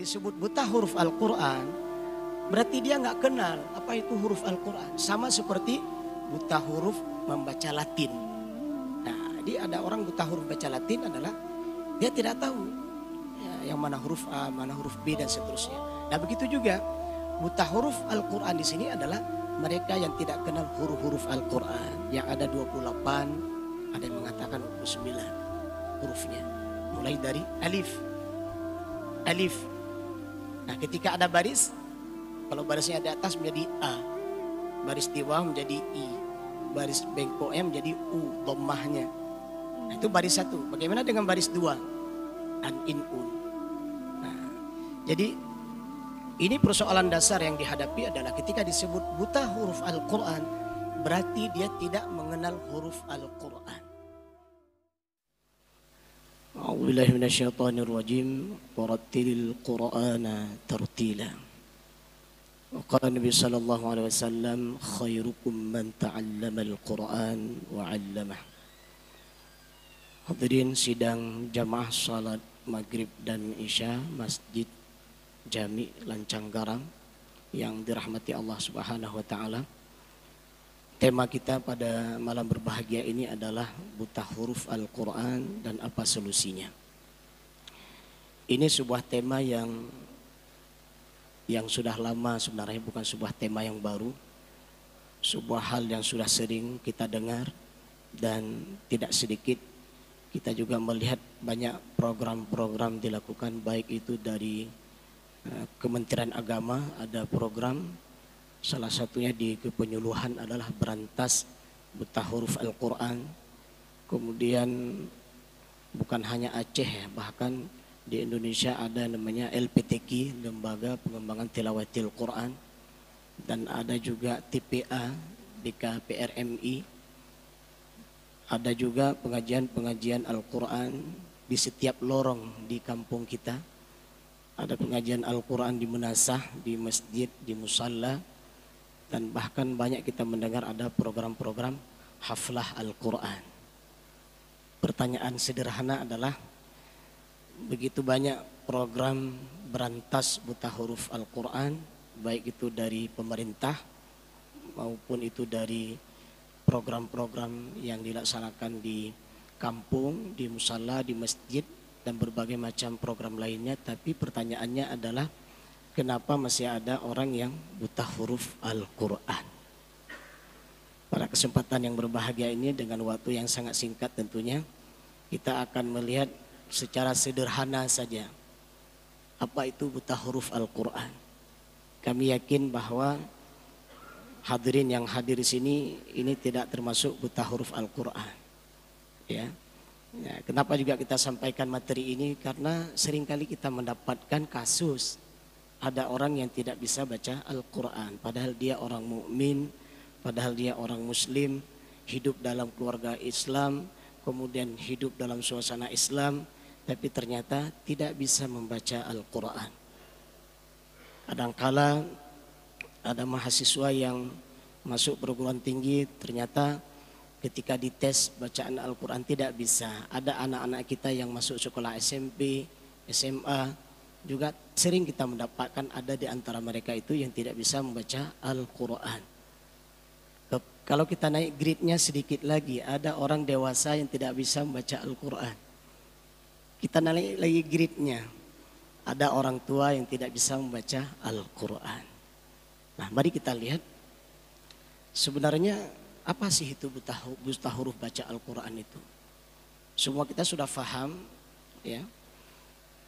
disebut buta huruf Al-Quran, berarti dia nggak kenal apa itu huruf Al-Quran. Sama seperti buta huruf membaca Latin. Nah, jadi ada orang buta huruf baca Latin adalah dia tidak tahu ya, yang mana huruf A, mana huruf B dan seterusnya. Nah, begitu juga buta huruf Al-Quran di sini adalah mereka yang tidak kenal huruf-huruf Al-Quran. Yang ada 28, ada yang mengatakan 29 hurufnya. Mulai dari alif. Alif. Nah, ketika ada baris, kalau barisnya di atas menjadi A. Baris di bawah menjadi I. Baris bengkoknya menjadi U, dhammahnya. Nah, itu baris 1. Bagaimana dengan baris 2? An, in, un. Nah, jadi ini persoalan dasar yang dihadapi adalah ketika disebut buta huruf Al-Quran, berarti dia tidak mengenal huruf Al-Quran. A'udzubillahi minasyaitonirrajim. Warattilil Qur'ana tartila. Wa qala Nabi sallallahu alaihi wasallam, khairukum man ta'allama al-Qur'an wa 'allamah. Hadirin sidang jamaah salat maghrib dan isya Masjid Jami Lancang Garang yang dirahmati Allah Subhanahu wa taala. Tema kita pada malam berbahagia ini adalah buta huruf Al-Quran dan apa solusinya. Ini sebuah tema yang sudah lama, sebenarnya bukan sebuah tema yang baru. Sebuah hal yang sudah sering kita dengar dan tidak sedikit kita juga melihat banyak program-program dilakukan, baik itu dari Kementerian Agama ada program. Salah satunya di kepenyuluhan adalah berantas buta huruf Al-Quran. Kemudian bukan hanya Aceh ya, bahkan di Indonesia ada namanya LPTQ, Lembaga Pengembangan Tilawatil Quran. Dan ada juga TPA di KPRMI. Ada juga pengajian-pengajian Al-Quran di setiap lorong di kampung kita. Ada pengajian Al-Quran di Menasah, di masjid, di musalla. Dan bahkan banyak kita mendengar ada program-program haflah Al-Quran. Pertanyaan sederhana adalah, begitu banyak program berantas buta huruf Al-Quran, baik itu dari pemerintah maupun itu dari program-program yang dilaksanakan di kampung, di musalla, di masjid, dan berbagai macam program lainnya. Tapi pertanyaannya adalah, kenapa masih ada orang yang buta huruf Al-Quran? Pada kesempatan yang berbahagia ini dengan waktu yang sangat singkat tentunya, kita akan melihat secara sederhana saja apa itu buta huruf Al-Quran. Kami yakin bahwa hadirin yang hadir di sini ini tidak termasuk buta huruf Al-Quran. Ya. Ya, kenapa juga kita sampaikan materi ini? Karena seringkali kita mendapatkan kasus ada orang yang tidak bisa baca Al-Quran, padahal dia orang mukmin, padahal dia orang muslim, hidup dalam keluarga Islam, kemudian hidup dalam suasana Islam, tapi ternyata tidak bisa membaca Al-Quran. Kadangkala ada mahasiswa yang masuk perguruan tinggi, ternyata ketika dites bacaan Al-Quran tidak bisa. Ada anak-anak kita yang masuk sekolah SMP, SMA, juga sering kita mendapatkan ada di antara mereka itu yang tidak bisa membaca Al-Quran. Kalau kita naik grade-nya sedikit lagi, ada orang dewasa yang tidak bisa membaca Al-Quran. Kita naik lagi grade-nya, ada orang tua yang tidak bisa membaca Al-Quran. Nah, mari kita lihat sebenarnya apa sih itu buta huruf baca Al-Quran itu. Semua kita sudah paham, ya.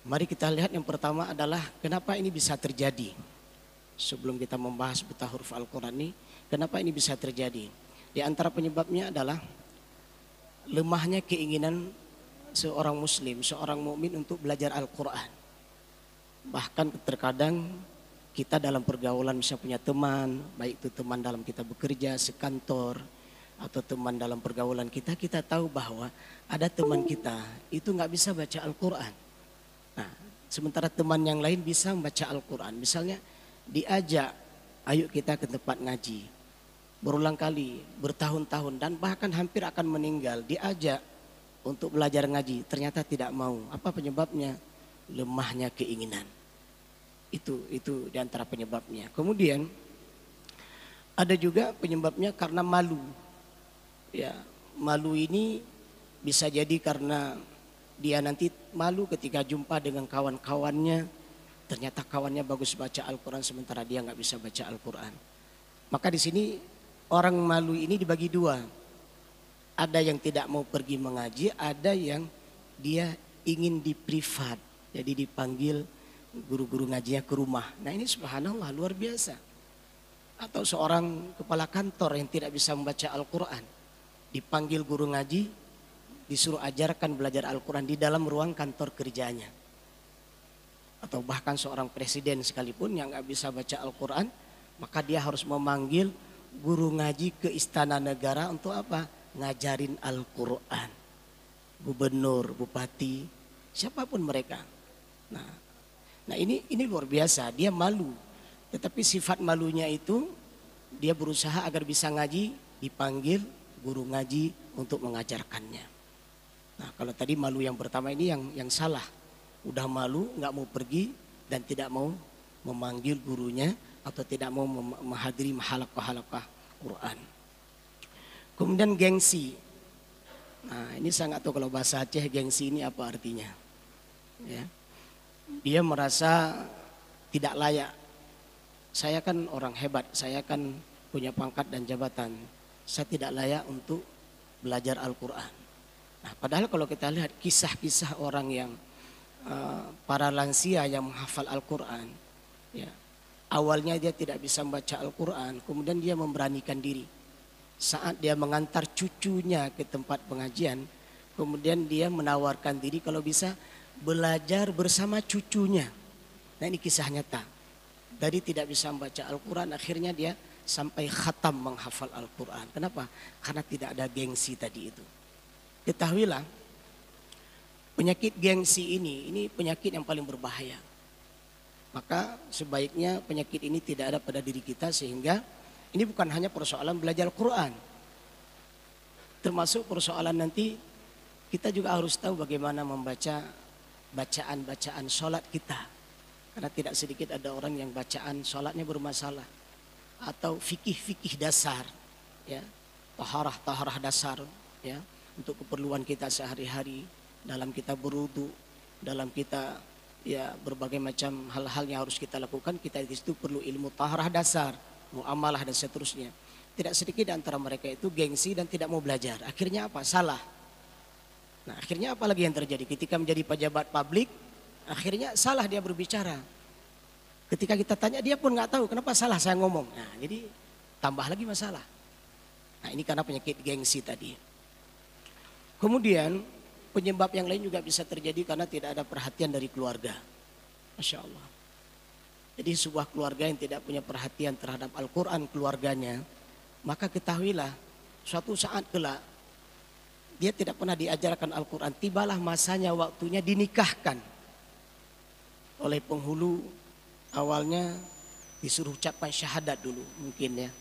Mari kita lihat yang pertama adalah kenapa ini bisa terjadi. Sebelum kita membahas buta huruf Al-Quran ini, kenapa ini bisa terjadi? Di antara penyebabnya adalah lemahnya keinginan seorang muslim, seorang mukmin untuk belajar Al-Quran. Bahkan terkadang kita dalam pergaulan bisa punya teman, baik itu teman dalam kita bekerja, sekantor, atau teman dalam pergaulan kita, kita tahu bahwa ada teman kita itu nggak bisa baca Al-Quran. Nah, sementara teman yang lain bisa membaca Al-Quran. Misalnya diajak, ayo kita ke tempat ngaji. Berulang kali, bertahun-tahun, dan bahkan hampir akan meninggal. Diajak untuk belajar ngaji, ternyata tidak mau. Apa penyebabnya? Lemahnya keinginan. Itu di antara penyebabnya. Kemudian ada juga penyebabnya karena malu. Ya, malu ini bisa jadi karena dia nanti malu ketika jumpa dengan kawan-kawannya. Ternyata kawannya bagus baca Al-Quran sementara dia nggak bisa baca Al-Quran. Maka di sini orang malu ini dibagi dua. Ada yang tidak mau pergi mengaji, ada yang dia ingin di privat. Jadi dipanggil guru-guru ngajinya ke rumah. Nah ini subhanallah luar biasa. Atau seorang kepala kantor yang tidak bisa membaca Al-Quran. Dipanggil guru ngaji, disuruh ajarkan belajar Al-Quran di dalam ruang kantor kerjanya. Atau bahkan seorang presiden sekalipun yang nggak bisa baca Al-Quran, maka dia harus memanggil guru ngaji ke istana negara untuk apa? Ngajarin Al-Quran. Gubernur, bupati, siapapun mereka. Nah ini luar biasa, dia malu. Tetapi sifat malunya itu dia berusaha agar bisa ngaji, dipanggil guru ngaji untuk mengajarkannya. Nah kalau tadi malu yang pertama ini yang salah. Udah malu, nggak mau pergi dan tidak mau memanggil gurunya atau tidak mau menghadiri halaqah-halaqah Quran. Kemudian gengsi. Nah ini saya nggak tahu kalau bahasa Aceh gengsi ini apa artinya. Ya. Dia merasa tidak layak. Saya kan orang hebat, saya kan punya pangkat dan jabatan. Saya tidak layak untuk belajar Al-Quran. Nah padahal kalau kita lihat kisah-kisah orang yang para lansia yang menghafal Al-Quran, ya, awalnya dia tidak bisa membaca Al-Quran, kemudian dia memberanikan diri. Saat dia mengantar cucunya ke tempat pengajian, kemudian dia menawarkan diri kalau bisa belajar bersama cucunya. Nah ini kisah nyata. Dari tidak bisa membaca Al-Quran, akhirnya dia sampai khatam menghafal Al-Quran. Kenapa? Karena tidak ada gengsi tadi itu. Ketahuilah, penyakit gengsi ini penyakit yang paling berbahaya. Maka sebaiknya penyakit ini tidak ada pada diri kita, sehingga ini bukan hanya persoalan belajar Quran. Termasuk persoalan nanti kita juga harus tahu bagaimana membaca bacaan-bacaan sholat kita. Karena tidak sedikit ada orang yang bacaan sholatnya bermasalah. Atau fikih-fikih dasar. Ya, taharah dasar. Ya, untuk keperluan kita sehari-hari. Dalam kita berwudu, dalam kita ya berbagai macam hal-hal yang harus kita lakukan, kita di situ perlu ilmu taharah dasar, muamalah dan seterusnya. Tidak sedikit antara mereka itu gengsi dan tidak mau belajar. Akhirnya apa? Salah. Nah, akhirnya apa lagi yang terjadi? Ketika menjadi pejabat publik, akhirnya salah dia berbicara. Ketika kita tanya dia pun nggak tahu kenapa salah saya ngomong. Nah, jadi tambah lagi masalah. Nah, ini karena penyakit gengsi tadi. Kemudian penyebab yang lain juga bisa terjadi karena tidak ada perhatian dari keluarga. Masya Allah. Jadi sebuah keluarga yang tidak punya perhatian terhadap Al-Quran keluarganya, maka ketahuilah suatu saat kelak dia tidak pernah diajarkan Al-Quran. Tibalah masanya, waktunya dinikahkan. Oleh penghulu awalnya disuruh ucapkan syahadat dulu mungkin ya.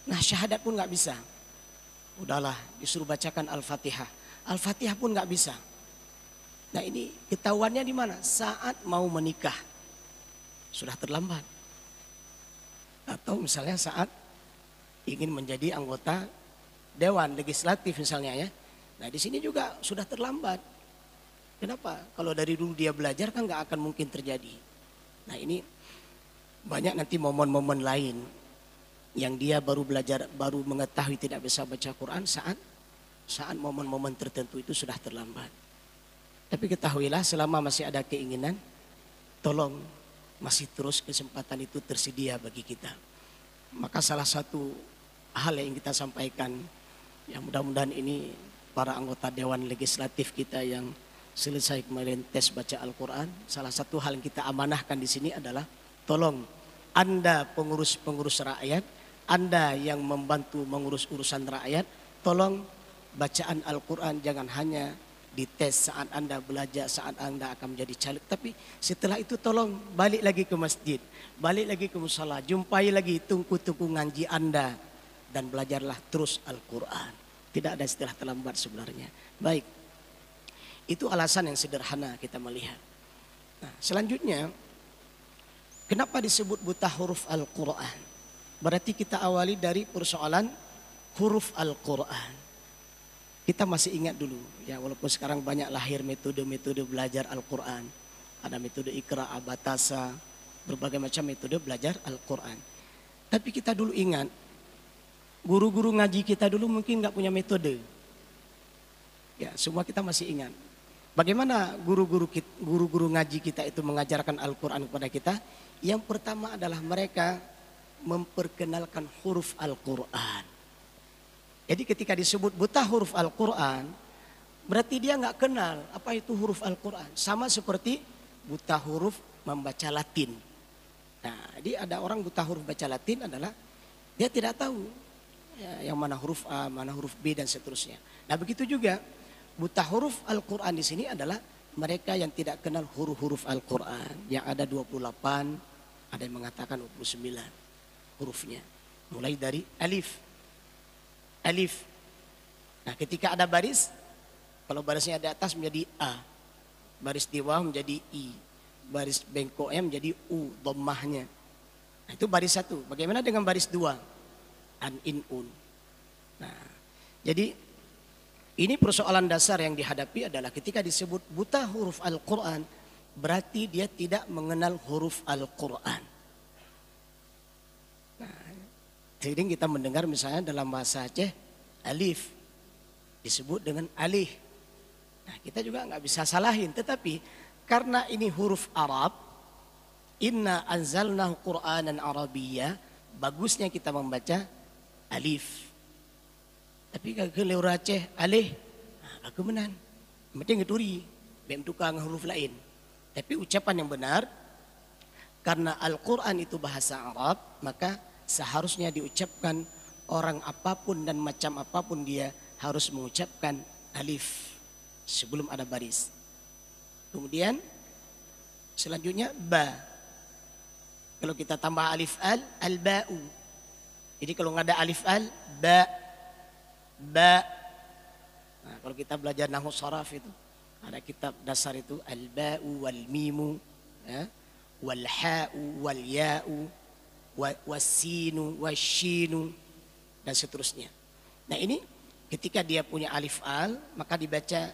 Nah syahadat pun nggak bisa. Udahlah disuruh bacakan Al-Fatihah. Al-Fatihah pun nggak bisa. Nah ini ketahuannya di mana? Saat mau menikah. Sudah terlambat. Atau misalnya saat ingin menjadi anggota dewan legislatif misalnya ya. Nah di sini juga sudah terlambat. Kenapa? Kalau dari dulu dia belajar kan nggak akan mungkin terjadi. Nah ini banyak nanti momen-momen lain yang dia baru belajar, baru mengetahui tidak bisa baca Quran saat momen-momen tertentu itu sudah terlambat. Tapi ketahuilah selama masih ada keinginan, tolong masih terus kesempatan itu tersedia bagi kita. Maka salah satu hal yang kita sampaikan, yang mudah-mudahan ini para anggota Dewan Legislatif kita yang selesai kemarin tes baca Al-Quran, salah satu hal yang kita amanahkan di sini adalah tolong Anda pengurus-pengurus rakyat, Anda yang membantu mengurus urusan rakyat, tolong bacaan Al-Quran jangan hanya dites saat Anda belajar, saat Anda akan menjadi caleg. Tapi setelah itu tolong balik lagi ke masjid, balik lagi ke musala, jumpai lagi tungku-tungku ngaji Anda dan belajarlah terus Al-Quran. Tidak ada istilah terlambat sebenarnya. Baik, itu alasan yang sederhana kita melihat. Nah, selanjutnya Kenapa disebut buta huruf Al-Quran? Berarti kita awali dari persoalan huruf Al-Quran. Kita masih ingat dulu, ya walaupun sekarang banyak lahir metode-metode belajar Al-Quran. Ada metode Iqra, Abatasa, berbagai macam metode belajar Al-Quran. Tapi kita dulu ingat, guru-guru ngaji kita dulu mungkin nggak punya metode. Ya, semua kita masih ingat. Bagaimana guru-guru ngaji kita itu mengajarkan Al-Quran kepada kita? Yang pertama adalah mereka memperkenalkan huruf Al-Quran. Jadi ketika disebut buta huruf Al-Quran, berarti dia nggak kenal apa itu huruf Al-Quran. Sama seperti buta huruf membaca Latin. Nah, jadi ada orang buta huruf baca Latin adalah dia tidak tahu ya, yang mana huruf A, mana huruf B dan seterusnya. Nah, begitu juga buta huruf Al-Quran di sini adalah mereka yang tidak kenal huruf-huruf Al-Quran. Yang ada 28, ada yang mengatakan 29 hurufnya. Mulai dari alif. Alif. Nah, ketika ada baris, kalau barisnya di atas menjadi A. Baris di bawah menjadi I. Baris bengkoknya menjadi U, dhammahnya. Nah, itu baris satu. Bagaimana dengan baris dua? An, in, un. Nah, jadi ini persoalan dasar yang dihadapi adalah ketika disebut buta huruf Al-Quran, berarti dia tidak mengenal huruf Al-Quran. Nah, sering kita mendengar misalnya dalam bahasa Aceh, alif disebut dengan alih. Nah, kita juga nggak bisa salahin, tetapi karena ini huruf Arab, inna anzalnahu Qur'anan Arabiyya, bagusnya kita membaca alif. Tapi kalau Aceh alih, nah, kemenan. Mesti ngeturi, bem tukang huruf lain. Tapi ucapan yang benar, karena Al-Quran itu bahasa Arab, maka seharusnya diucapkan orang apapun dan macam apapun dia harus mengucapkan alif sebelum ada baris. Kemudian selanjutnya ba. Kalau kita tambah alif al-ba'u. Jadi kalau nggak ada alif al, ba. Nah, kalau kita belajar nahwu sharaf itu ada kitab dasar itu al-ba'u wal mimu, ya, wal ha'u wal ya'u wasinu wasyinu dan seterusnya. Nah, ini ketika dia punya alif al maka dibaca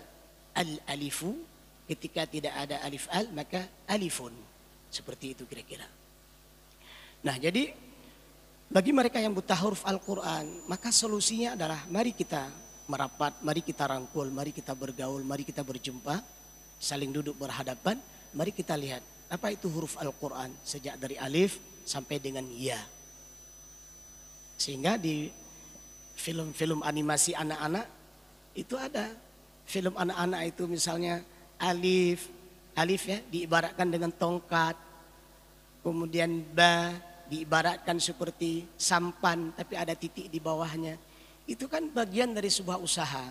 al-alifu, ketika tidak ada alif al maka alifun. Seperti itu kira-kira. Nah, jadi bagi mereka yang buta huruf Al-Quran, maka solusinya adalah mari kita merapat, mari kita rangkul, mari kita bergaul, mari kita berjumpa, saling duduk berhadapan, mari kita lihat apa itu huruf Al-Quran sejak dari alif sampai dengan ya. Sehingga di film-film animasi anak-anak itu ada film anak-anak itu misalnya alif ya diibaratkan dengan tongkat, kemudian ba diibaratkan seperti sampan tapi ada titik di bawahnya. Itu kan bagian dari sebuah usaha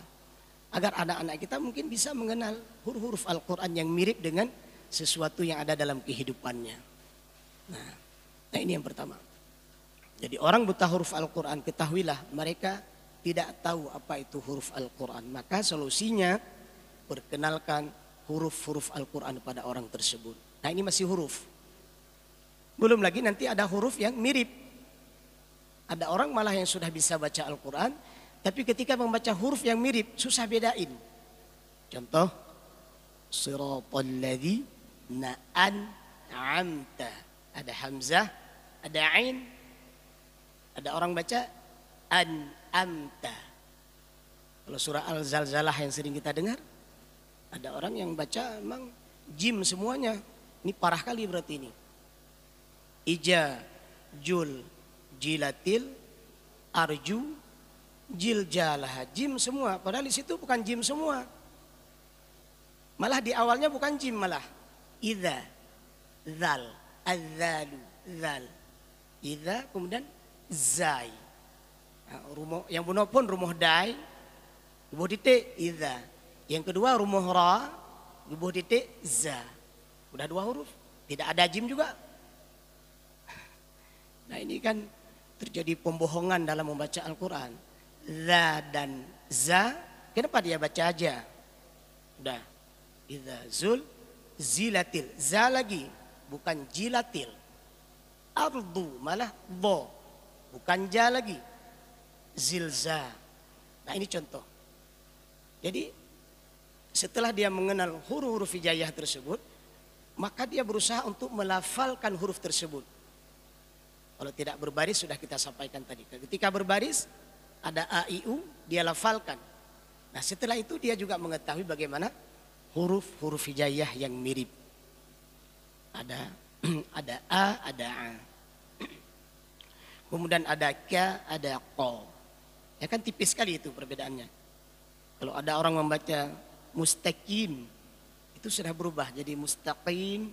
agar anak-anak kita mungkin bisa mengenal huruf-huruf Al-Quran yang mirip dengan sesuatu yang ada dalam kehidupannya. Nah, ini yang pertama. Jadi orang buta huruf Al-Quran, ketahuilah mereka tidak tahu apa itu huruf Al-Quran. Maka solusinya perkenalkan huruf-huruf Al-Quran pada orang tersebut. Nah, ini masih huruf. Belum lagi nanti ada huruf yang mirip. Ada orang malah yang sudah bisa baca Al-Quran, tapi ketika membaca huruf yang mirip susah bedain. Contoh, siratal ladzina an'amta. Ada hamzah, ada ain. Ada orang baca an'amta. Kalau surah Al-Zalzalah yang sering kita dengar, ada orang yang baca memang jim semuanya. Ini parah kali berarti ini. Ija, jul, jilatil, arju, jiljalah, jim semua. Padahal di situ bukan jim semua. Malah di awalnya bukan jim malah. Idza, zal, azzalu, zal. Idza kemudian zai. Nah, rumuh yang benar pun rumuh dai, bubuh titik idza. Yang kedua rumuh ra, bubuh titik za. Udah dua huruf. Tidak ada jim juga. Nah, ini kan terjadi pembohongan dalam membaca Al-Quran. Za dan za, kenapa dia baca aja? Udah. Idza zul zilatil. Za lagi, bukan jilatil. ardu, malah bo, bukan ja lagi. Zilza. Nah ini contoh. Jadi setelah dia mengenal huruf-huruf hijaiyah tersebut, maka dia berusaha untuk melafalkan huruf tersebut. Kalau tidak berbaris sudah kita sampaikan tadi. Ketika berbaris ada a, i, u, dia lafalkan. Nah setelah itu dia juga mengetahui bagaimana huruf-huruf hijaiyah yang mirip. Ada a, ada a. Kemudian ada ka, ada ko. Ya kan tipis sekali itu perbedaannya. Kalau ada orang membaca mustaqim, itu sudah berubah jadi mustaqim,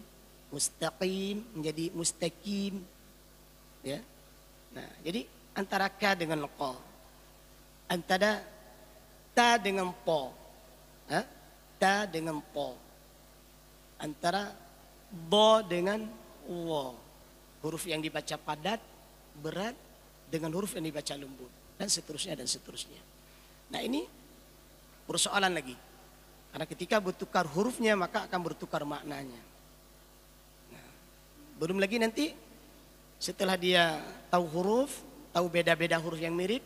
mustaqim menjadi mustaqim. Ya. Nah, jadi antara ka dengan ko, antara ta dengan po, ta dengan po, antara bo dengan wo, huruf yang dibaca padat, berat dengan huruf yang dibaca lembut, dan seterusnya dan seterusnya. Nah ini persoalan lagi, karena ketika bertukar hurufnya maka akan bertukar maknanya. Nah, belum lagi nanti setelah dia tahu huruf, tahu beda-beda huruf yang mirip,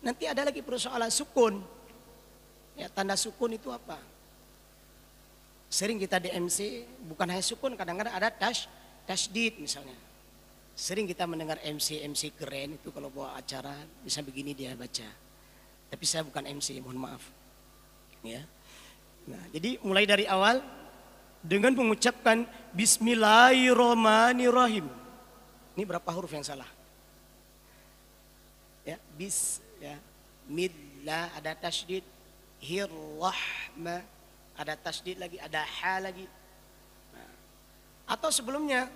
nanti ada lagi persoalan sukun. Ya, tanda sukun itu apa? Sering kita di MC bukan hanya sukun, kadang-kadang ada tasydid misalnya. Sering kita mendengar MC keren itu kalau bawa acara bisa begini dia baca. Tapi saya bukan MC, mohon maaf. Ya. Nah, jadi mulai dari awal dengan mengucapkan Bismillahirrahmanirrahim. Ini berapa huruf yang salah? Ya, ya. Midlah ada tasydid, hirrahma ada tasydid lagi, ada ha lagi. Nah, atau sebelumnya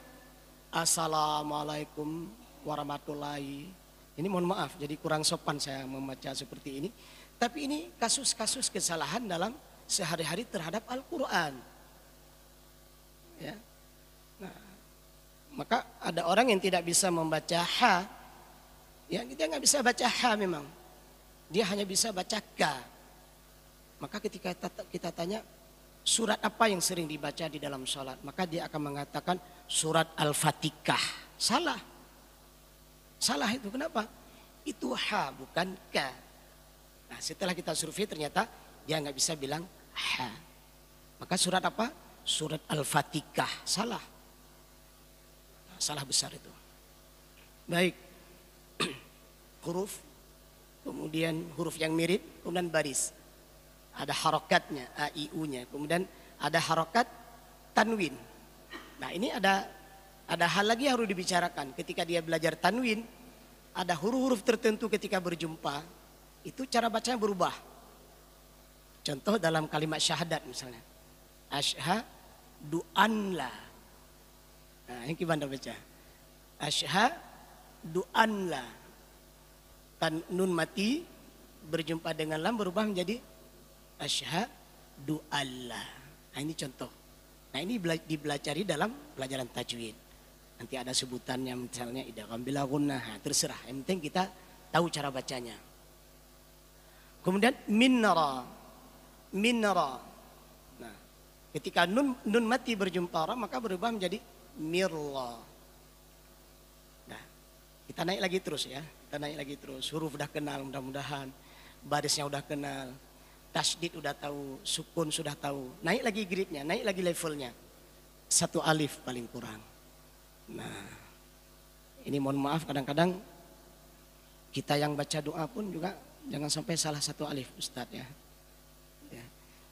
Assalamualaikum warahmatullahi. Ini mohon maaf, jadi kurang sopan saya membaca seperti ini. Tapi ini kasus-kasus kesalahan dalam sehari-hari terhadap Al-Quran. Ya. Nah, maka ada orang yang tidak bisa membaca ha. Ya, dia nggak bisa baca ha memang. Dia hanya bisa baca ka. Maka ketika kita tanya surat apa yang sering dibaca di dalam sholat, maka dia akan mengatakan surat Al-Fatihah. Salah. Salah itu kenapa? Itu ha bukan ka. Nah setelah kita survei ternyata dia nggak bisa bilang ha. Maka surat apa? Surat Al-Fatihah. Salah. Nah, salah besar itu. Baik. Huruf. Kemudian huruf yang mirip. Kemudian baris. Ada harokatnya, a, i, u-nya. Kemudian ada harokat tanwin. Nah ini ada hal lagi yang harus dibicarakan. Ketika dia belajar tanwin, ada huruf-huruf tertentu ketika berjumpa, itu cara bacanya berubah. Contoh dalam kalimat syahadat misalnya. Asyhadu an la. Nah ini gimana baca? Asyhadu an la. Tan nun mati berjumpa dengan lam berubah menjadi asyhadu alla. Nah ini contoh. Nah ini dipelajari dalam pelajaran tajwid. Nanti ada sebutannya misalnya idgham bila gunnah, terserah. Yang penting kita tahu cara bacanya. Kemudian minra. Nah, ketika nun mati berjumpa ra maka berubah menjadi mirla. Nah, kita naik lagi terus ya. Kita naik lagi terus. Huruf udah kenal mudah-mudahan. Barisnya udah kenal. Tasydid udah tahu, sukun sudah tahu. Naik lagi gridnya, naik lagi levelnya. 1 alif paling kurang. Nah, ini mohon maaf kadang-kadang kita yang baca doa pun juga jangan sampai salah 1 alif Ustadz ya. Ya.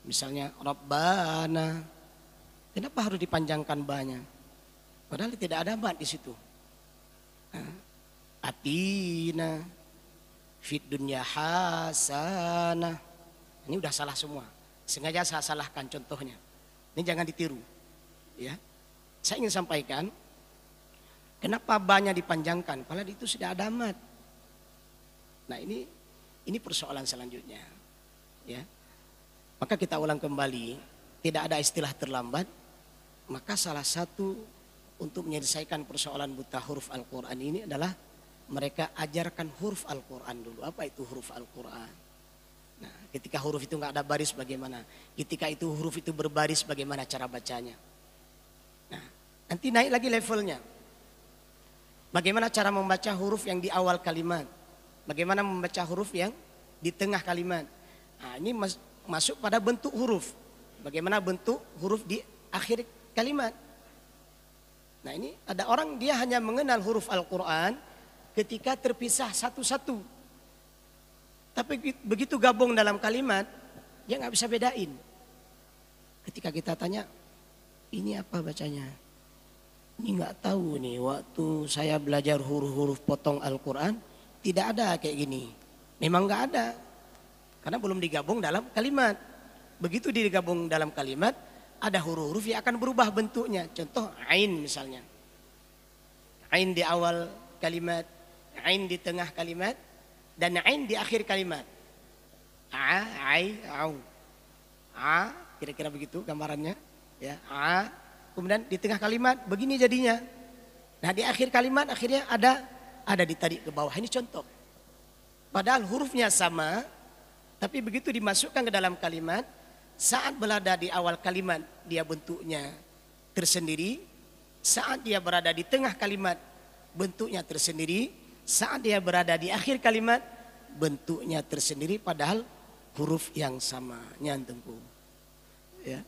Misalnya Rabbana, kenapa harus dipanjangkan banyak? Padahal tidak ada mad di situ. Nah, Atina, fid dunya hasanah. Ini udah salah semua. Sengaja saya salahkan contohnya. Ini jangan ditiru. Ya. Saya ingin sampaikan kenapa banyak dipanjangkan padahal itu sudah ada mad. Nah, ini persoalan selanjutnya. Ya. Maka kita ulang kembali, tidak ada istilah terlambat. Maka salah satu untuk menyelesaikan persoalan buta huruf Al-Qur'an ini adalah mereka ajarkan huruf Al-Qur'an dulu. Apa itu huruf Al-Qur'an? Nah, ketika huruf itu nggak ada baris bagaimana? Ketika itu huruf itu berbaris bagaimana cara bacanya? Nah, nanti naik lagi levelnya. Bagaimana cara membaca huruf yang di awal kalimat? Bagaimana membaca huruf yang di tengah kalimat? Nah, ini masuk pada bentuk huruf. Bagaimana bentuk huruf di akhir kalimat? Nah, ini ada orang dia hanya mengenal huruf Al-Quran ketika terpisah satu-satu. Tapi begitu gabung dalam kalimat, dia nggak bisa bedain. Ketika kita tanya, ini apa bacanya? Ini nggak tahu nih, waktu saya belajar huruf-huruf potong Al-Quran, tidak ada kayak gini. Memang nggak ada, karena belum digabung dalam kalimat. Begitu digabung dalam kalimat, ada huruf-huruf yang akan berubah bentuknya. Contoh, ain misalnya. Ain di awal kalimat, ain di tengah kalimat, dan ain di akhir kalimat. A, ai, au. A, kira-kira begitu gambarannya. Ya, a. Kemudian di tengah kalimat begini jadinya. Nah, di akhir kalimat akhirnya ada ditarik ke bawah. Ini contoh. Padahal hurufnya sama, tapi begitu dimasukkan ke dalam kalimat, saat berada di awal kalimat dia bentuknya tersendiri, saat dia berada di tengah kalimat bentuknya tersendiri, saat dia berada di akhir kalimat bentuknya tersendiri, padahal huruf yang sama. Nyantengku. Ya.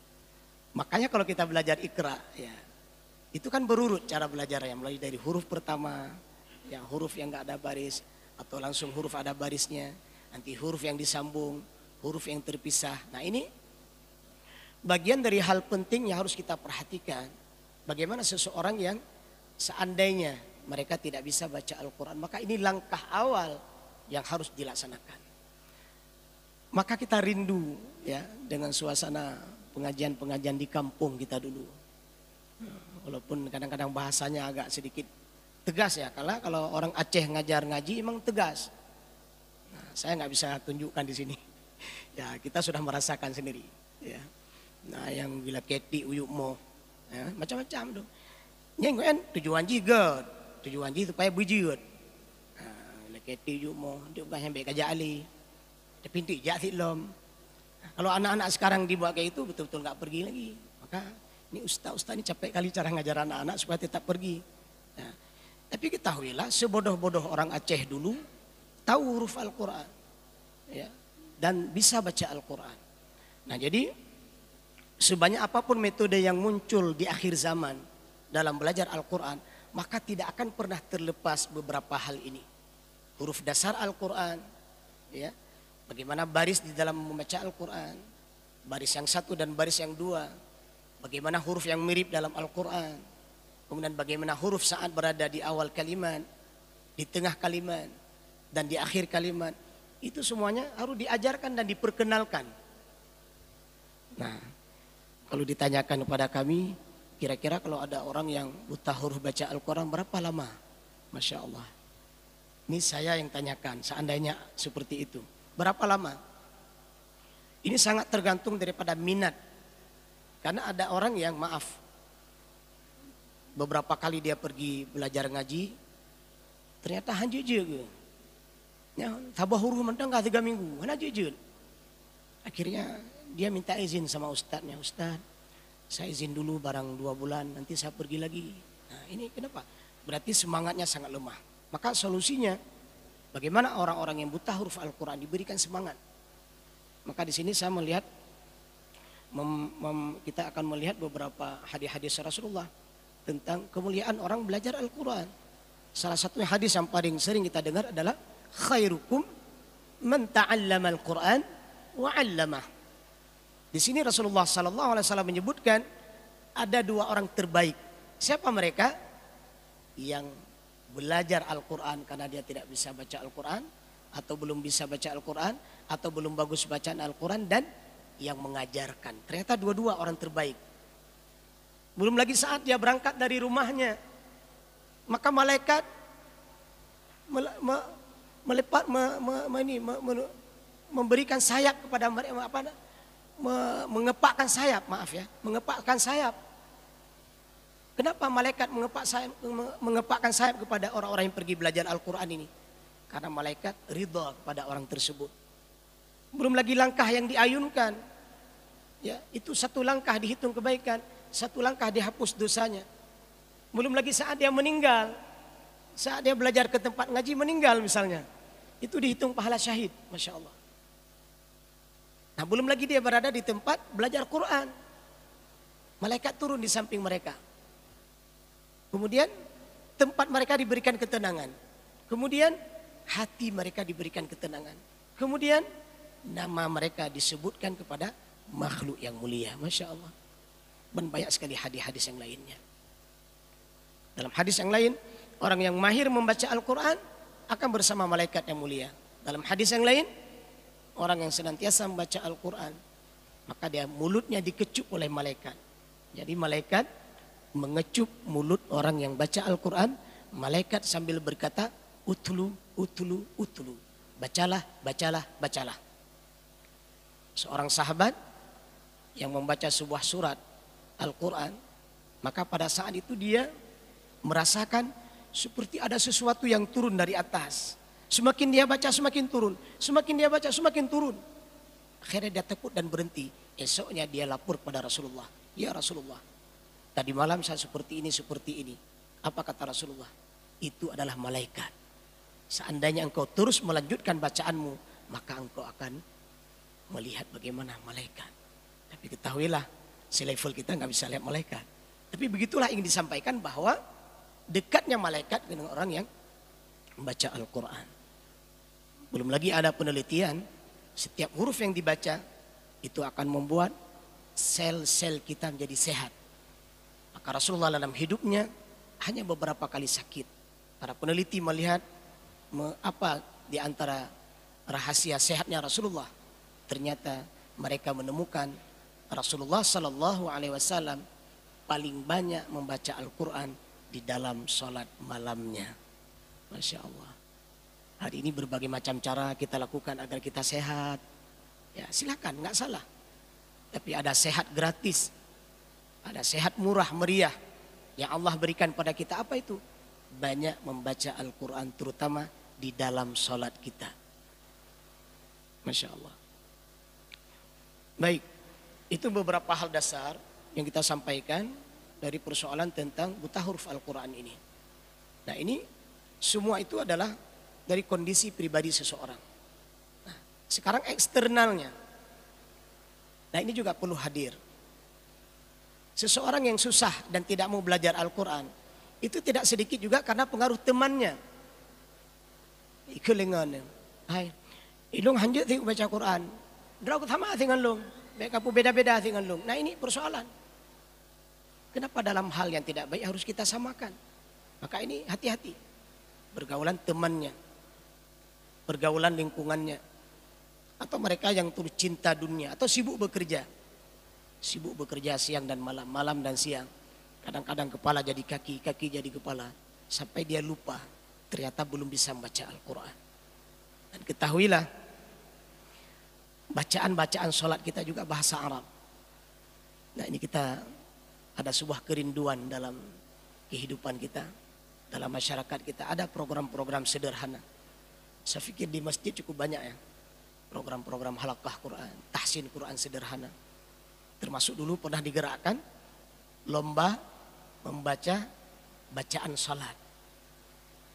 Makanya kalau kita belajar Iqra, ya, itu kan berurut cara belajarnya, mulai dari huruf pertama, ya, huruf yang nggak ada baris, atau langsung huruf ada barisnya, nanti huruf yang disambung, huruf yang terpisah. Nah, ini bagian dari hal penting yang harus kita perhatikan. Bagaimana seseorang yang seandainya mereka tidak bisa baca Al-Quran, maka ini langkah awal yang harus dilaksanakan. Maka kita rindu, ya, dengan suasana pengajian-pengajian di kampung kita dulu. Walaupun kadang-kadang bahasanya agak sedikit tegas ya, kalau orang Aceh ngajar ngaji emang tegas. Nah, saya nggak bisa tunjukkan di sini. Ya, kita sudah merasakan sendiri. Ya. Nah, yang bila keti uyuk mo, ya, macam-macam tuh. Nyenggoen tujuan jigot, tujuan ji supaya bujut. Nah, bila keti uyuk mo, dia bukan sampai kerja ali. Tapi pintu jati lom. Kalau anak-anak sekarang dibuat kayak itu betul-betul nggak pergi lagi. Maka ini ustaz-ustaz ini capek kali cara ngajar anak-anak supaya tetap pergi. Nah, tapi ketahuilah sebodoh-bodoh orang Aceh dulu tahu huruf Al-Quran, ya, dan bisa baca Al-Quran. Nah, jadi sebanyak apapun metode yang muncul di akhir zaman dalam belajar Al-Quran, maka tidak akan pernah terlepas beberapa hal ini. Huruf dasar Al-Quran, ya. Bagaimana baris di dalam membaca Al-Quran, baris yang satu dan baris yang dua. Bagaimana huruf yang mirip dalam Al-Quran. Kemudian bagaimana huruf saat berada di awal kalimat, di tengah kalimat, dan di akhir kalimat. Itu semuanya harus diajarkan dan diperkenalkan. Nah, kalau ditanyakan kepada kami, kira-kira kalau ada orang yang buta huruf baca Al-Quran berapa lama? Masya Allah. Ini saya yang tanyakan, seandainya seperti itu. Berapa lama? Ini sangat tergantung daripada minat. Karena ada orang yang maaf, beberapa kali dia pergi belajar ngaji, ternyata hanjujur. Ya, tabah huruf mentang gak 3 minggu, hanjujur. Akhirnya dia minta izin sama ustadznya, Ustadz, saya izin dulu barang 2 bulan, nanti saya pergi lagi. Nah, ini kenapa? Berarti semangatnya sangat lemah. Maka solusinya, bagaimana orang-orang yang buta huruf Al-Quran diberikan semangat. Maka di sini saya melihat, kita akan melihat beberapa hadis-hadis Rasulullah tentang kemuliaan orang belajar Al-Quran. Salah satu hadis yang paling sering kita dengar adalah khairukum man ta'allama Al-Quran wa 'allamah. Di sini Rasulullah SAW menyebutkan ada 2 orang terbaik. Siapa mereka? Yang belajar Al-Quran karena dia tidak bisa baca Al-Quran, atau belum bisa baca Al-Quran, atau belum bagus bacaan Al-Quran, dan yang mengajarkan. Ternyata 2 orang terbaik. Belum lagi saat dia berangkat dari rumahnya, maka malaikat memberikan sayap kepada mereka, mengepakkan sayap, mengepakkan sayap. Kenapa malaikat mengepakkan sayap kepada orang-orang yang pergi belajar Al-Quran ini? Karena malaikat ridha kepada orang tersebut. Belum lagi langkah yang diayunkan, ya, itu 1 langkah dihitung kebaikan, 1 langkah dihapus dosanya. Belum lagi saat dia meninggal, Saat dia belajar ke tempat ngaji meninggal misalnya, itu dihitung pahala syahid, Masya Allah. Nah belum lagi dia berada di tempat belajar Quran. Malaikat turun di samping mereka. Kemudian tempat mereka diberikan ketenangan. Kemudian hati mereka diberikan ketenangan. Kemudian nama mereka disebutkan kepada makhluk yang mulia. Masya Allah. Dan banyak sekali hadis-hadis yang lainnya. Dalam hadis yang lain, orang yang mahir membaca Al-Quran akan bersama malaikat yang mulia. Dalam hadis yang lain, orang yang senantiasa membaca Al-Quran, maka dia mulutnya dikecup oleh malaikat. Jadi malaikat mengecup mulut orang yang baca Al-Quran. Malaikat sambil berkata, utlu, utlu, utlu. Bacalah, bacalah, bacalah. Seorang sahabat yang membaca sebuah surat Al-Quran, maka pada saat itu dia merasakan seperti ada sesuatu yang turun dari atas. Semakin dia baca semakin turun, semakin dia baca semakin turun. Akhirnya dia takut dan berhenti. Esoknya dia lapor pada Rasulullah. Ya Rasulullah, tadi malam saya seperti ini, seperti ini. Apa kata Rasulullah? Itu adalah malaikat. Seandainya engkau terus melanjutkan bacaanmu, maka engkau akan melihat bagaimana malaikat. Tapi ketahuilah, selevel kita nggak bisa lihat malaikat. Tapi begitulah yang disampaikan bahwa dekatnya malaikat dengan orang yang membaca Al-Quran. Belum lagi ada penelitian, setiap huruf yang dibaca itu akan membuat sel-sel kita menjadi sehat. Maka Rasulullah dalam hidupnya hanya beberapa kali sakit. Para peneliti melihat apa di antara rahasia sehatnya Rasulullah. Ternyata mereka menemukan Rasulullah Sallallahu Alaihi Wasallam paling banyak membaca Al-Quran di dalam sholat malamnya. Masya Allah. Hari ini berbagai macam cara kita lakukan agar kita sehat. Ya silakan, nggak salah. Tapi ada sehat gratis, ada sehat murah meriah yang Allah berikan pada kita. Apa itu? Banyak membaca Al-Quran, terutama di dalam sholat kita. Masya Allah. Baik, itu beberapa hal dasar yang kita sampaikan dari persoalan tentang buta huruf Al-Quran ini. Nah ini semua itu adalah dari kondisi pribadi seseorang. Nah, sekarang eksternalnya. Nah ini juga perlu hadir. Seseorang yang susah dan tidak mau belajar Al-Quran, itu tidak sedikit juga karena pengaruh temannya. Ikulingan. Hai, ilung hanjut tengok baca Quran. Draw sama dengan long. Mereka pun beda-beda dengan long. Nah ini persoalan. Kenapa dalam hal yang tidak baik harus kita samakan? Maka ini hati-hati. Pergaulan temannya, pergaulan lingkungannya, atau mereka yang terus cinta dunia, atau sibuk bekerja. Sibuk bekerja siang dan malam, malam dan siang. Kadang-kadang kepala jadi kaki, kaki jadi kepala. Sampai dia lupa, ternyata belum bisa membaca Al-Quran. Dan ketahuilah, bacaan-bacaan sholat kita juga bahasa Arab. Nah ini kita ada sebuah kerinduan dalam kehidupan kita, dalam masyarakat kita. Ada program-program sederhana. Saya pikir di masjid cukup banyak ya. Program-program halaqah Quran, tahsin Quran sederhana. Termasuk dulu pernah digerakkan lomba membaca bacaan salat.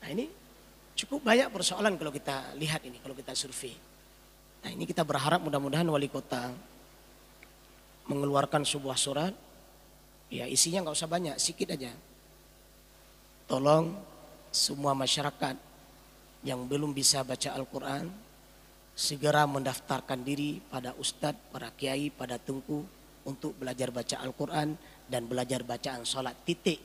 Nah ini cukup banyak persoalan kalau kita lihat ini, kalau kita survei. Nah ini kita berharap mudah-mudahan wali kota mengeluarkan sebuah surat. Ya isinya nggak usah banyak, sedikit aja. Tolong semua masyarakat yang belum bisa baca Al-Quran segera mendaftarkan diri pada ustadz, para kiai, pada tengku untuk belajar baca Al-Quran dan belajar bacaan sholat, titik.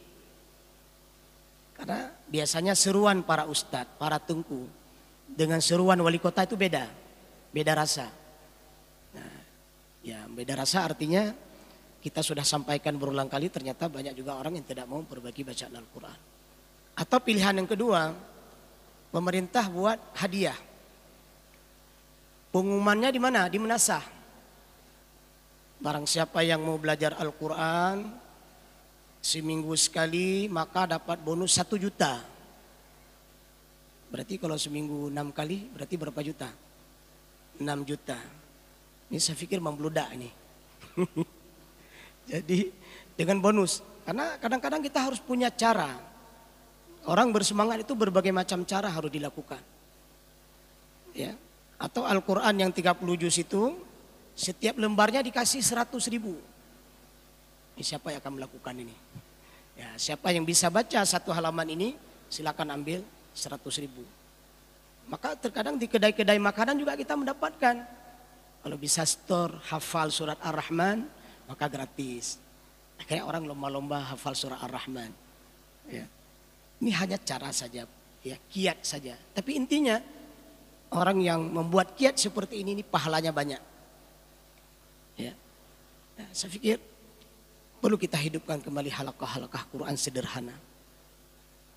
Karena biasanya seruan para ustadz, para tengku dengan seruan wali kota itu beda, beda rasa. Nah, ya beda rasa artinya kita sudah sampaikan berulang kali, ternyata banyak juga orang yang tidak mau berbagi bacaan Al-Quran. Atau pilihan yang kedua, pemerintah buat hadiah. Pengumumannya di mana? Di Menasah. Barang siapa yang mau belajar Al-Quran seminggu sekali maka dapat bonus 1 juta. Berarti kalau seminggu 6 kali berarti berapa juta? 6 juta. Ini saya pikir membludak ini. Jadi dengan bonus. Karena kadang-kadang kita harus punya cara. Orang bersemangat itu berbagai macam cara harus dilakukan. Ya. Atau Al-Quran yang 30 juz itu setiap lembarnya dikasih 100.000. Ini siapa yang akan melakukan ini? Ya, siapa yang bisa baca satu halaman ini silakan ambil 100.000. Maka terkadang di kedai-kedai makanan juga kita mendapatkan. Kalau bisa store hafal surat Ar-Rahman maka gratis. Akhirnya orang lomba-lomba hafal surat Ar-Rahman. Ya. Ini hanya cara saja, ya, kiat saja. Tapi intinya orang yang membuat kiat seperti ini pahalanya banyak. Ya. Nah, saya pikir perlu kita hidupkan kembali halaqah-halaqah Quran sederhana.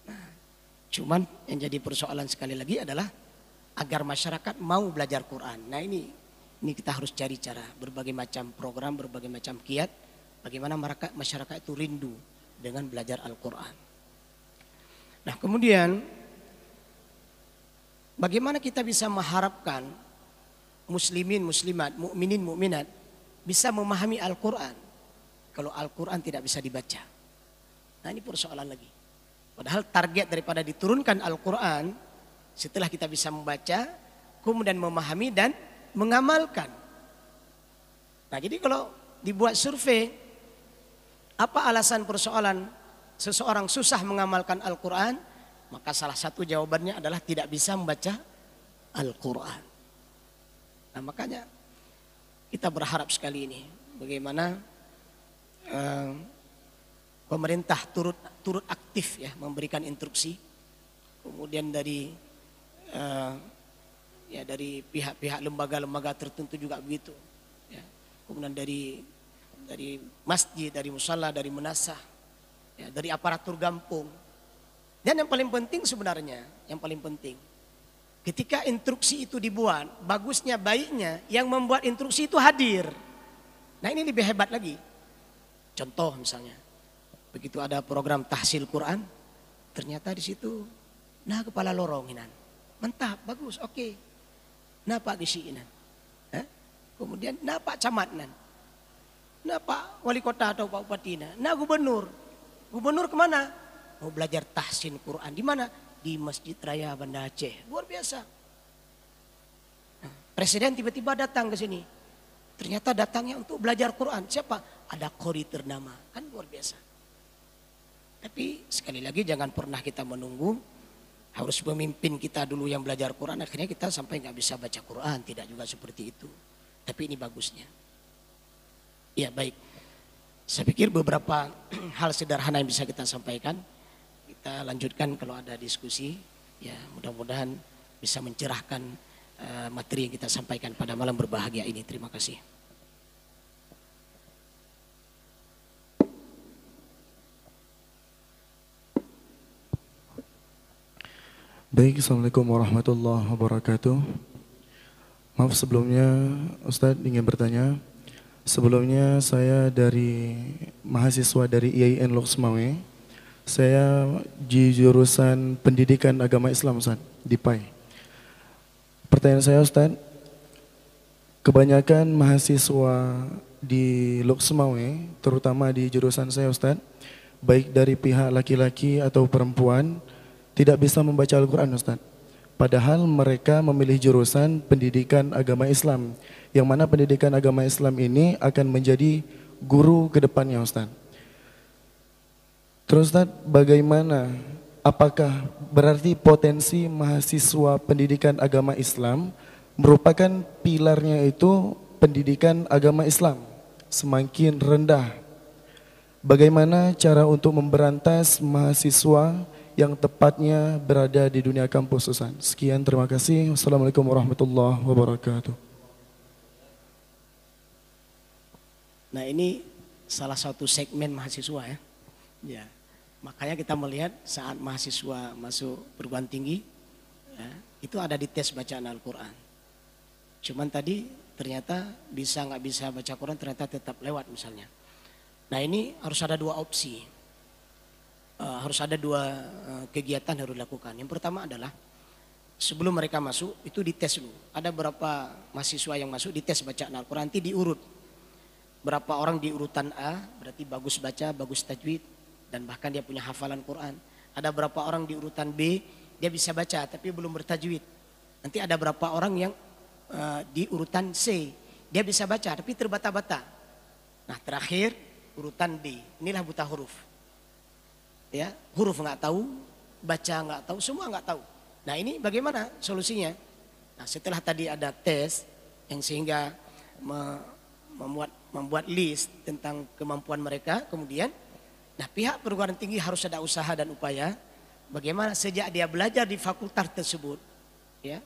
Nah, cuman yang jadi persoalan sekali lagi adalah agar masyarakat mau belajar Quran. Nah ini kita harus cari cara, berbagai macam program, berbagai macam kiat, bagaimana masyarakat itu rindu dengan belajar Al-Quran. Nah kemudian bagaimana kita bisa mengharapkan muslimin, muslimat, mukminin, mukminat bisa memahami Al-Quran kalau Al-Quran tidak bisa dibaca. Nah ini persoalan lagi. Padahal target daripada diturunkan Al-Quran setelah kita bisa membaca, kemudian memahami dan mengamalkan. Nah jadi kalau dibuat survei, apa alasan persoalan seseorang susah mengamalkan Al-Quran? Maka salah satu jawabannya adalah tidak bisa membaca Al-Quran. Nah makanya kita berharap sekali ini bagaimana pemerintah turut aktif ya memberikan instruksi. Kemudian dari pihak-pihak lembaga-lembaga tertentu juga begitu. Ya. Kemudian dari masjid, dari musala, dari menasah, ya, dari aparatur kampung. Dan yang paling penting sebenarnya, yang paling penting, ketika instruksi itu dibuat, bagusnya, baiknya, yang membuat instruksi itu hadir. Nah ini lebih hebat lagi. Contoh misalnya, begitu ada program tahsil Quran, ternyata di situ, nah kepala lorong inan, mantap, bagus, oke. Nah Pak Gisi inan, kemudian nah Pak Camat inan, nah Pak Wali Kota atau Pak Bupati inan, nah Gubernur kemana? Mau belajar tahsin Quran di mana? Di Masjid Raya Banda Aceh, luar biasa. Nah, Presiden tiba-tiba datang ke sini, ternyata datangnya untuk belajar Quran. Siapa? Ada qori ternama, kan luar biasa. Tapi sekali lagi jangan pernah kita menunggu harus pemimpin kita dulu yang belajar Quran, akhirnya kita sampai nggak bisa baca Quran. Tidak juga seperti itu. Tapi ini bagusnya. Ya baik. Saya pikir beberapa hal sederhana yang bisa kita sampaikan. Kita lanjutkan kalau ada diskusi. Ya mudah-mudahan bisa mencerahkan materi yang kita sampaikan pada malam berbahagia ini. Terima kasih. Baik, Assalamualaikum warahmatullahi wabarakatuh. Maaf sebelumnya Ustadz ingin bertanya. Sebelumnya saya dari mahasiswa dari IAIN Loksmawe. Saya di jurusan Pendidikan Agama Islam Ustadz, di PAI. Pertanyaan saya Ustadz, kebanyakan mahasiswa di Loksmawe, terutama di jurusan saya Ustadz, baik dari pihak laki-laki atau perempuan, tidak bisa membaca Al-Quran Ustadz. Padahal mereka memilih jurusan pendidikan agama Islam, yang mana pendidikan agama Islam ini akan menjadi guru ke depannya Ustadz. Terus Ustadz, bagaimana, apakah berarti potensi mahasiswa pendidikan agama Islam merupakan pilarnya itu pendidikan agama Islam semakin rendah? Bagaimana cara untuk memberantas mahasiswa yang tepatnya berada di dunia kampus Ustaz? Sekian, terima kasih. Wassalamualaikum warahmatullahi wabarakatuh. Nah ini salah satu segmen mahasiswa ya. Ya, makanya kita melihat saat mahasiswa masuk perguruan tinggi, ya, itu ada di tes bacaan Al-Quran. Cuman tadi ternyata bisa nggak bisa baca Quran ternyata tetap lewat misalnya. Nah ini harus ada dua opsi. Harus ada dua kegiatan yang harus dilakukan. Yang pertama adalah sebelum mereka masuk itu dites dulu. Ada berapa mahasiswa yang masuk dites bacaan Al-Quran, nanti diurut. Berapa orang di urutan A berarti bagus baca, bagus tajwid, dan bahkan dia punya hafalan Quran. Ada berapa orang di urutan B, dia bisa baca tapi belum bertajwid. Nanti ada berapa orang yang di urutan C, dia bisa baca tapi terbata-bata. Nah terakhir urutan D, inilah buta huruf. Ya, huruf nggak tahu, baca nggak tahu, semua nggak tahu. Nah ini bagaimana solusinya? Nah setelah tadi ada tes yang sehingga membuat list tentang kemampuan mereka, kemudian nah pihak perguruan tinggi harus ada usaha dan upaya bagaimana sejak dia belajar di fakultas tersebut, ya,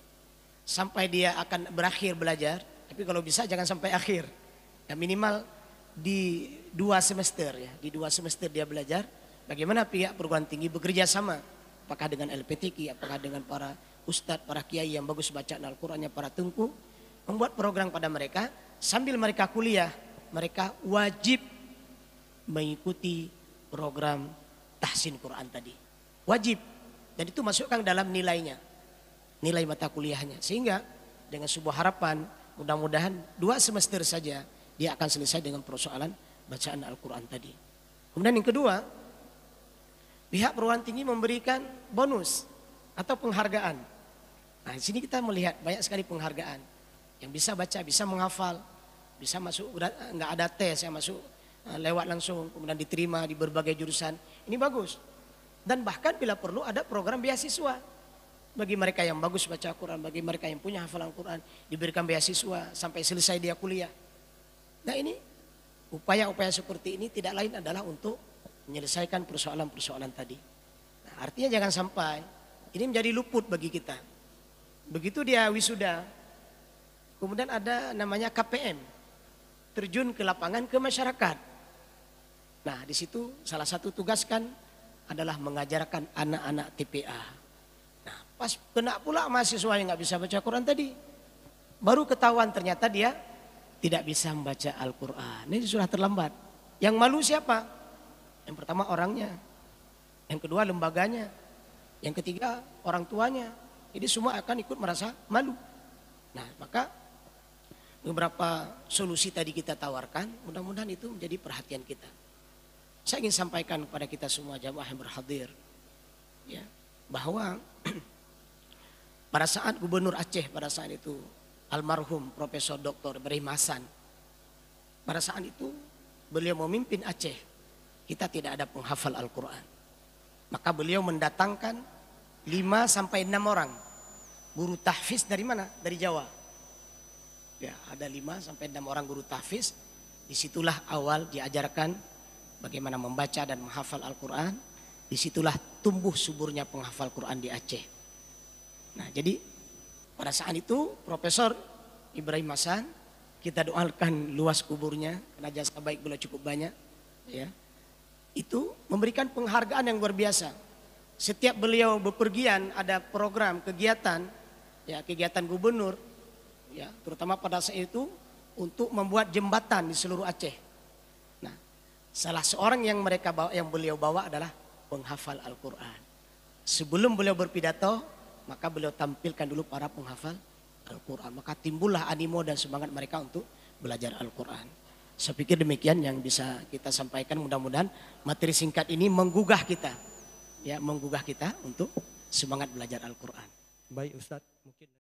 sampai dia akan berakhir belajar, tapi kalau bisa jangan sampai akhir, ya minimal di 2 semester, ya, di 2 semester dia belajar. Bagaimana pihak perguruan tinggi bekerja sama, apakah dengan LPTQ, apakah dengan para ustadz, para kiai yang bagus bacaan Al-Qurannya, para tungku, membuat program pada mereka sambil mereka kuliah, mereka wajib mengikuti program tahsin Quran tadi, wajib, dan itu masukkan dalam nilainya, nilai mata kuliahnya, sehingga dengan sebuah harapan mudah-mudahan 2 semester saja dia akan selesai dengan persoalan bacaan Al-Quran tadi. Kemudian yang kedua, pihak perguruan tinggi memberikan bonus atau penghargaan. Nah di sini kita melihat banyak sekali penghargaan, yang bisa baca, bisa menghafal, bisa masuk, nggak ada tes, yang masuk lewat langsung, kemudian diterima di berbagai jurusan. Ini bagus. Dan bahkan bila perlu ada program beasiswa bagi mereka yang bagus baca Al-Quran, bagi mereka yang punya hafalan Al-Quran, diberikan beasiswa sampai selesai dia kuliah. Nah ini upaya-upaya seperti ini tidak lain adalah untuk menyelesaikan persoalan-persoalan tadi. Nah, artinya jangan sampai ini menjadi luput bagi kita. Begitu dia wisuda, kemudian ada namanya KPM, terjun ke lapangan, ke masyarakat. Nah di situ salah satu tugas kan adalah mengajarkan anak-anak TPA. Nah pas kena pula mahasiswa yang nggak bisa baca Quran tadi, baru ketahuan ternyata dia tidak bisa membaca Al-Quran. Ini sudah terlambat. Yang malu siapa? Yang pertama orangnya, yang kedua lembaganya, yang ketiga orang tuanya. Jadi semua akan ikut merasa malu. Nah maka beberapa solusi tadi kita tawarkan, mudah-mudahan itu menjadi perhatian kita. Saya ingin sampaikan kepada kita semua jamaah yang berhadir, ya, bahwa pada saat Gubernur Aceh pada saat itu almarhum Profesor Dr. Ibrahim Hasan, pada saat itu beliau memimpin Aceh, kita tidak ada penghafal Al-Quran. Maka beliau mendatangkan 5 sampai 6 orang guru tahfiz dari mana? Dari Jawa. Ya, ada 5 sampai 6 orang guru tahfiz. Disitulah awal diajarkan bagaimana membaca dan menghafal Al-Quran. Disitulah tumbuh suburnya penghafal Quran di Aceh. Nah jadi pada saat itu Profesor Ibrahim Hasan, kita doakan luas kuburnya karena jasa baik beliau cukup banyak, ya. Itu memberikan penghargaan yang luar biasa. Setiap beliau bepergian ada program kegiatan, ya, kegiatan gubernur, ya, terutama pada saat itu untuk membuat jembatan di seluruh Aceh. Nah, salah seorang yang beliau bawa adalah penghafal Al-Quran. Sebelum beliau berpidato, maka beliau tampilkan dulu para penghafal Al-Quran. Maka timbullah animo dan semangat mereka untuk belajar Al-Quran. Saya pikir demikian yang bisa kita sampaikan. Mudah-mudahan materi singkat ini menggugah kita, ya, menggugah kita untuk semangat belajar Al-Quran. Baik Ustadz, mungkin